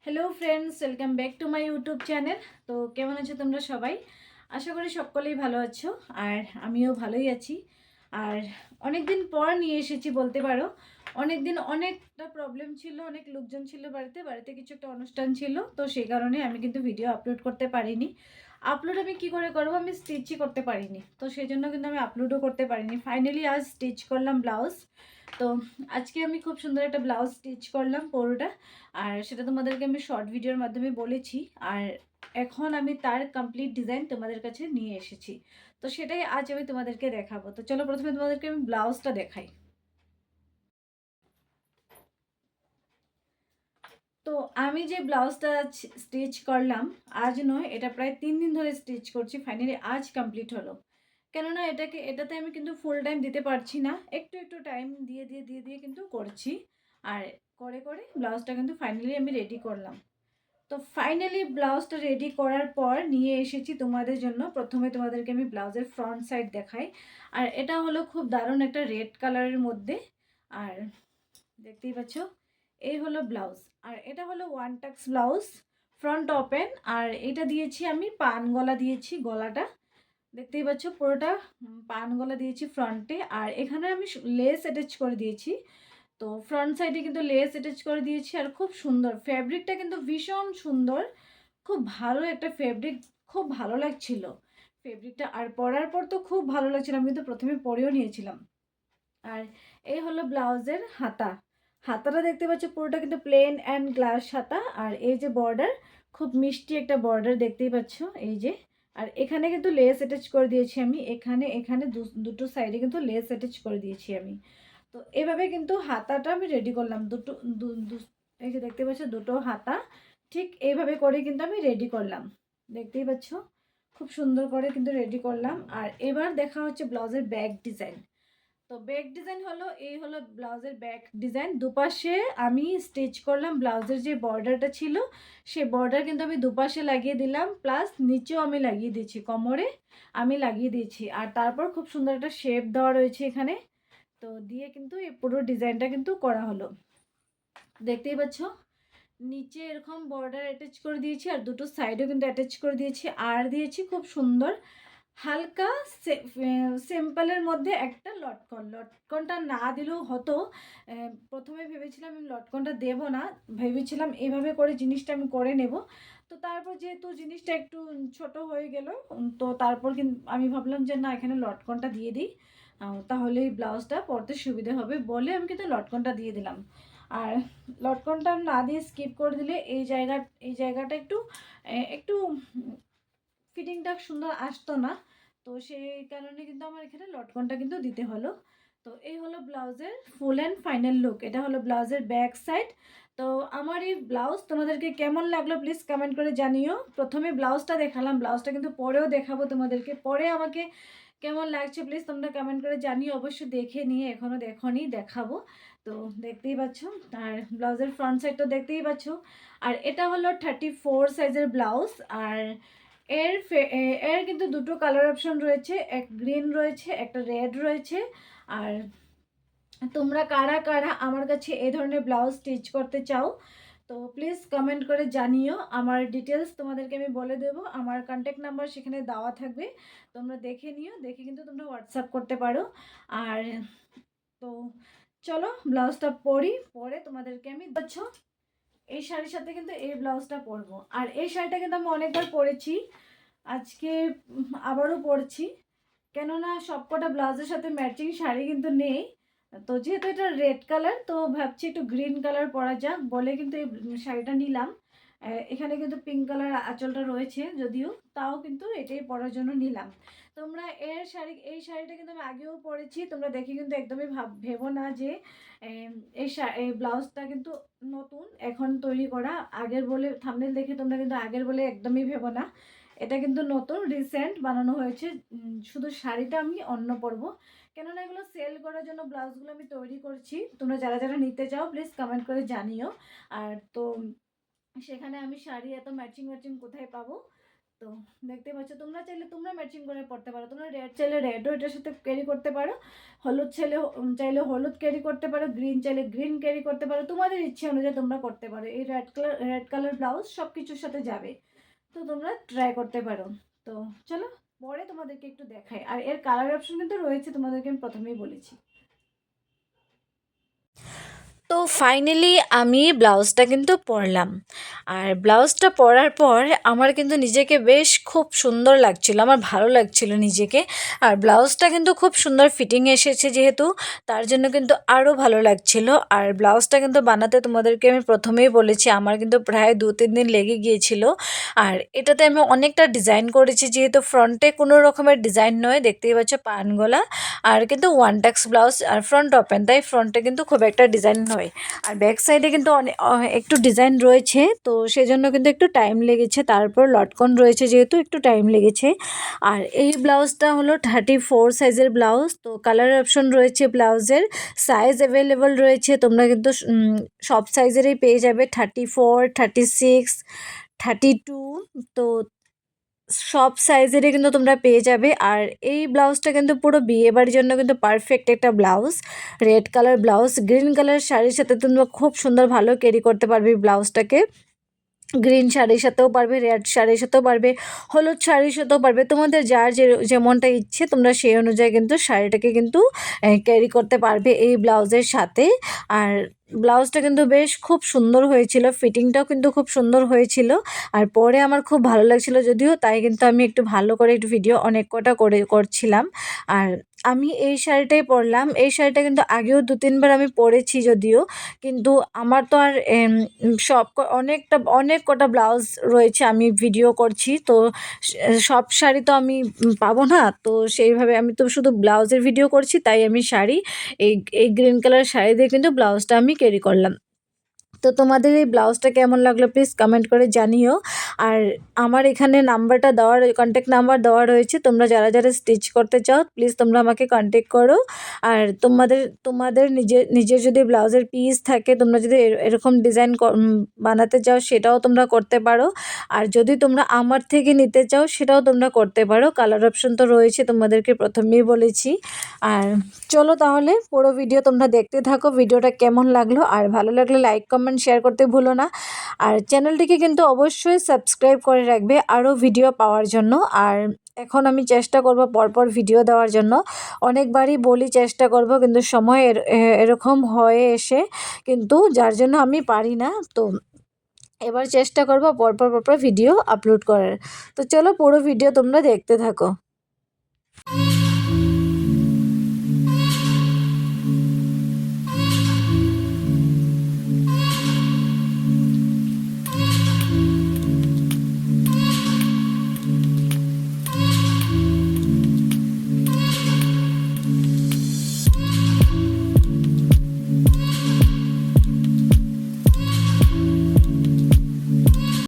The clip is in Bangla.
Hello friends, welcome back to my YouTube channel. তো কেমন আছো তোমরা সবাই? আশা করি সকলেই ভালো আছো, আর আমিও ভালোই আছি। আর অনেক দিন পর নিয়ে এসেছি বলতে পারো। অনেক দিন অনেকটা প্রবলেম ছিল, অনেক লোকজন ছিল বাড়িতে, বাড়িতে কিছু একটা অনুষ্ঠান ছিল, তো সেই কারণে আমি কিন্তু ভিডিও আপলোড করতে পারিনি। আপলোড আমি কি করে করবো, আমি স্টিচই করতে পারিনি, তো সেই জন্য কিন্তু আমি আপলোডও করতে পারিনি। ফাইনালি আজ স্টিচ করলাম ব্লাউজ। তো আজকে আমি খুব সুন্দর একটা ব্লাউজ স্টিচ করলাম পুরোটা, আর সেটা তোমাদেরকে আমি শর্ট ভিডিওর মাধ্যমে বলেছি। আর এখন আমি তার কমপ্লিট ডিজাইন তোমাদের কাছে নিয়ে এসেছি, তো সেটাই আজ আমি তোমাদেরকে দেখাবো। তো চলো প্রথমে তোমাদেরকে আমি ব্লাউজটা দেখাই। তো আমি যে ব্লাউজটা স্টিচ করলাম, আজ নয়, এটা প্রায় 3 দিন ধরে স্টিচ করছি। ফাইনালি আজ কমপ্লিট হলো। কেননা এটাতে আমি কিন্তু ফুল টাইম দিতে পারছি না, একটু একটু টাইম দিয়ে কিন্তু করছি। আর করে করে ব্লাউজটা কিন্তু ফাইনালি আমি রেডি করলাম। তো ফাইনালি ব্লাউজটা রেডি করার পর নিয়ে এসেছি তোমাদের জন্য। প্রথমে তোমাদেরকে আমি ব্লাউজের ফ্রন্ট সাইড দেখাই। আর এটা হলো খুব দারুণ একটা রেড কালারের মধ্যে। আর দেখতেই পাচ্ছ, এই হলো ব্লাউজ। আর এটা হলো one tucks blouse, front open. আর এটা দিয়েছি আমি পান গলা দিয়েছি, গলাটা দেখতেই পাচ্ছ পুরোটা পান গলা দিয়েছি ফ্রন্টে। আর এখানে আমি লেস অ্যাটাচ করে দিয়েছি। তো ফ্রন্ট সাইডে কিন্তু লেস অ্যাটাচ করে দিয়েছি। আর খুব সুন্দর ফ্যাব্রিকটা, কিন্তু ভীষণ সুন্দর, খুব ভালো একটা ফেব্রিক। খুব ভালো লাগছিল ফেব্রিকটা, আর পরার পর তো খুব ভালো লাগছিল। আমি কিন্তু প্রথমে পরেও নিয়েছিলাম। আর এই হলো ব্লাউজের হাতা। হাতাটা দেখতে পাচ্ছ পুরোটা কিন্তু প্লেন অ্যান্ড গ্লাস হাতা। আর এই যে বর্ডার, খুব মিষ্টি একটা বর্ডার দেখতেই পাচ্ছ, এই যে। আর এখানে কিন্তু লেস অ্যাটাচ করে দিয়েছি আমি, এখানে এখানে দুটো সাইডে কিন্তু লেস অ্যাটাচ করে দিয়েছি আমি। তো এভাবে কিন্তু হাতাটা আমি রেডি করলাম। দুটো এই যে দেখতে পাচ্ছ দুটো হাতা, ঠিক এইভাবে করে কিন্তু আমি রেডি করলাম। দেখতেই পাচ্ছ খুব সুন্দর করে কিন্তু রেডি করলাম। আর এবার দেখা হচ্ছে ব্লাউজের ব্যাক ডিজাইন। তো ব্যাক ডিজাইন হলো, এই হলো ব্লাউজের ব্যাক ডিজাইন। দুপাশে আমি স্টিচ করলাম, ব্লাউজের যে বর্ডারটা ছিল সেই বর্ডার কিন্তু আমি দুপাশে লাগিয়ে দিলাম, প্লাস নিচেও আমি লাগিয়ে দিয়েছি, কোমরে আমি লাগিয়ে দিয়েছি। আর তারপর খুব সুন্দর একটা শেপ দেওয়া রয়েছে এখানে। তো দিয়ে কিন্তু এই পুরো ডিজাইনটা কিন্তু করা হলো। দেখতেই পাচ্ছ নিচে এরকম বর্ডার অ্যাটাচ করে দিয়েছি, আর দুটো সাইডও কিন্তু অ্যাটাচ করে দিয়েছি। আর দিয়েছি খুব সুন্দর হালকা সিম্পলের মধ্যে একটা লটকন। লটকনটা না দিলেও হতো। প্রথমে ভেবেছিলাম আমি লটকনটা দেব না, ভেবেছিলাম এইভাবে করে জিনিসটা আমি করে নেব। তো তারপর যেহেতু জিনিসটা একটু ছোট হয়ে গেল, তো তারপর কিন্তু আমি ভাবলাম যে না, এখানে লটকনটা দিয়ে দিই, তাহলেই ব্লাউজটা পরতে সুবিধা হবে বলে আমি কিন্তু লটকনটা দিয়ে দিলাম। আর লটকনটা না দিয়ে স্কিপ করে দিলে এই জায়গাটা একটু একটু ফিটিংটা সুন্দর আসতো না। তো সেই কারণে কিন্তু আমার এখানে লটকনটা কিন্তু দিতে হলো। তো এই হলো ব্লাউজের ফুল অ্যান্ড ফাইনাল লুক। এটা হলো ব্লাউজের ব্যাক সাইড। তো আমার এই ব্লাউজ তোমাদেরকে কেমন লাগলো প্লিজ কমেন্ট করে জানিও। প্রথমে ব্লাউজটা দেখালাম, ব্লাউজটা কিন্তু পরেও দেখাবো তোমাদেরকে, পরে আমাকে কেমন লাগছে প্লিজ তোমরা কমেন্ট করে জানিও। অবশ্যই দেখে নিয়ে, এখনও দেখোনি, দেখাবো। তো দেখতেই পাচ্ছ, আর ব্লাউজের ফ্রন্ট সাইডটা দেখতেই পাচ্ছ। আর এটা হলো 34 সাইজের ব্লাউজ। আর এর কিন্তু দুটো কালার অপশন রয়েছে, এক গ্রিন রয়েছে, একটা রেড রয়েছে। আর তোমরা কারা কারা আমার কাছে এই ধরনের ব্লাউজ স্টিচ করতে চাও, তো প্লিজ কমেন্ট করে জানিও। আমার ডিটেলস তোমাদেরকে আমি বলে দেবো, আমার কন্ট্যাক্ট নাম্বার সেখানে দেওয়া থাকবে, তোমরা দেখে নিও, দেখে কিন্তু তোমরা হোয়াটসঅ্যাপ করতে পারো। আর তো চলো ব্লাউজটা পরে তোমাদেরকে আমি দেখছো, এই শাড়ির সাথে কিন্তু এই ব্লাউজটা পরবো। আর এই শাড়িটা কিন্তু আমি অনেকবার পরেছি, আজকে আবারও পরছি। কেননা সবকটা ব্লাউজের সাথে ম্যাচিং শাড়ি কিন্তু নেই। তো যেহেতু এটা রেড কালার, তো ভাবছি একটু গ্রিন কালার পরা যাক বলে কিন্তু এই শাড়িটা নিলাম। এখানে কিন্তু পিঙ্ক কালার আঁচলটা রয়েছে যদিও, তাও কিন্তু এটাই পরার জন্য নিলাম। তোমরা এই শাড়িটা কিন্তু আমি আগেও পরেছি, তোমরা দেখে কিন্তু একদমই ভেবো না যে এই ব্লাউজটা কিন্তু নতুন এখন তৈরি করা, আগের বলে থাম্বনেল দেখে তোমরা কিন্তু আগের বলে একদমই ভেবো না। এটা কিন্তু নতুন রিসেন্ট বানানো হয়েছে। শুধু শাড়িটা আমি অন্য পরবো, কেননা এগুলো সেল করার জন্য ব্লাউজগুলো আমি তৈরি করছি। তোমরা যারা যারা নিতে চাও প্লিজ কমেন্ট করে জানিও। আর তো সেখানে আমি শাড়ি এত ম্যাচিং ম্যাচিং কোথায় পাবো, তো দেখতে পাচ্ছ, তোমরা চাইলে তোমরা ম্যাচিং করে পরতে পারো। তোমরা রেড চাইলে রেডও এটার সাথে ক্যারি করতে পারো, হলুদ চাইলে হলুদ ক্যারি করতে পারো, গ্রিন চাইলে গ্রিন ক্যারি করতে পারো, তোমাদের ইচ্ছে অনুযায়ী তোমরা করতে পারো। এই রেড কালার ব্লাউজ সব কিছুর সাথে যাবে, তো তোমরা ট্রাই করতে পারো। তো চলো পরে তোমাদেরকে একটু দেখাই। আর এর কালার অপশন কিন্তু রয়েছে, তোমাদেরকে আমি প্রথমেই বলেছি। তো ফাইনালি আমি ব্লাউজটা কিন্তু পরলাম। আর ব্লাউজটা পরার পর আমার কিন্তু নিজেকে বেশ খুব সুন্দর লাগছিল, আমার ভালো লাগছিল নিজেকে। আর ব্লাউজটা কিন্তু খুব সুন্দর ফিটিং এসেছে যেহেতু, তার জন্য কিন্তু আরও ভালো লাগছিল। আর ব্লাউজটা কিন্তু বানাতে তোমাদেরকে আমি প্রথমেই বলেছি আমার কিন্তু প্রায় 2-3 দিন লেগে গিয়েছিল। আর এটাতে আমি অনেকটা ডিজাইন করেছি, যেহেতু ফ্রন্টে কোনো রকমের ডিজাইন নয়, দেখতেই পাচ্ছ পান গলা আর কিন্তু ওয়ান টাক্স ব্লাউজ আর ফ্রন্ট ওপেন, তাই ফ্রন্টে কিন্তু খুব একটা ডিজাইন নয়। আর ব্যাক সাইডে কিন্তু অনেক একটু ডিজাইন রয়েছে, তো সেজন্য কিন্তু একটু টাইম লেগেছে। তারপর লটকন রয়েছে যেহেতু একটু টাইম লেগেছে। আর এই ব্লাউজটা হলো 34 সাইজের ব্লাউজ। তো কালার অপশন রয়েছে, ব্লাউজের সাইজ অ্যাভেলেবল রয়েছে, তোমরা কিন্তু সব সাইজেরই পেয়ে যাবে, 34, 36, 32। তো সব সাইজেরই কিন্তু তোমরা পেয়ে যাবে। আর এই ব্লাউজটা কিন্তু পুরো বিয়েবাড়ির জন্য কিন্তু পারফেক্ট একটা blouse. Red colour blouse, green colour শাড়ির সাথে তোমরা খুব সুন্দর ভালো ক্যারি করতে পারবে ব্লাউজটাকে। গ্রিন শাড়ির সাথেও পারবে, রেড শাড়ির সাথেও পারবে, হলুদ শাড়ির সাথেও পারবে, তোমাদের যার যেমনটা ইচ্ছে তোমরা সেই অনুযায়ী কিন্তু শাড়িটাকে কিন্তু ক্যারি করতে পারবে এই ব্লাউজের সাথে। আর ব্লাউজটা কিন্তু বেশ খুব সুন্দর হয়েছিল, ফিটিংটাও কিন্তু খুব সুন্দর হয়েছিল। আর পরে আমার খুব ভালো লাগছিল যদিও, তাই কিন্তু আমি একটু ভালো করে একটু ভিডিও অনেক কটা করছিলাম। আর আমি এই শাড়িটাই পরলাম। এই শাড়িটা কিন্তু আগেও 2-3 বার আমি পরেছি যদিও, কিন্তু আমার তো আর অনেক কটা ব্লাউজ রয়েছে, আমি ভিডিও করছি তো সব শাড়ি তো আমি পাবো না। তো সেইভাবে আমি তো শুধু ব্লাউজের ভিডিও করছি, তাই আমি শাড়ি এই এই গ্রিন কালার শাড়ি দিয়ে কিন্তু ব্লাউজটা আমি ক্যারি করলাম। তো তোমাদের এই ব্লাউজটা কেমন লাগলো প্লিজ কমেন্ট করে জানিও। আর আমার এখানে নাম্বারটা দেওয়া, কন্ট্যাক্ট নাম্বার দেওয়া রয়েছে, তোমরা যারা যারা স্টিচ করতে চাও প্লিজ তোমরা আমাকে কন্ট্যাক্ট করো। আর তোমাদের নিজের যদি ব্লাউজের পিস থাকে, তোমরা যদি এরকম ডিজাইন বানাতে চাও সেটাও তোমরা করতে পারো। আর যদি তোমরা আমার থেকে নিতে চাও সেটাও তোমরা করতে পারো, কালার অপশন তো রয়েছে, তোমাদেরকে প্রথমেই বলেছি। আর চলো তাহলে পুরো ভিডিও তোমরা দেখতে থাকো, ভিডিওটা কেমন লাগলো। আর ভালো লাগলে লাইক কমেন্ট শেয়ার করতে ভুলো না। আর চ্যানেলটিকে কিন্তু অবশ্যই সাবস্ক্রাইব করে রাখবে আরও ভিডিও পাওয়ার জন্য। আর এখন আমি চেষ্টা করব পরপর ভিডিও দেওয়ার জন্য, অনেকবারই বলি চেষ্টা করব, কিন্তু সময় এরকম হয়ে এসে কিন্তু যার জন্য আমি পারি না। তো এবার চেষ্টা করব পরপর ভিডিও আপলোড করার। তো চলো পুরো ভিডিও তোমরা দেখতে থাকো।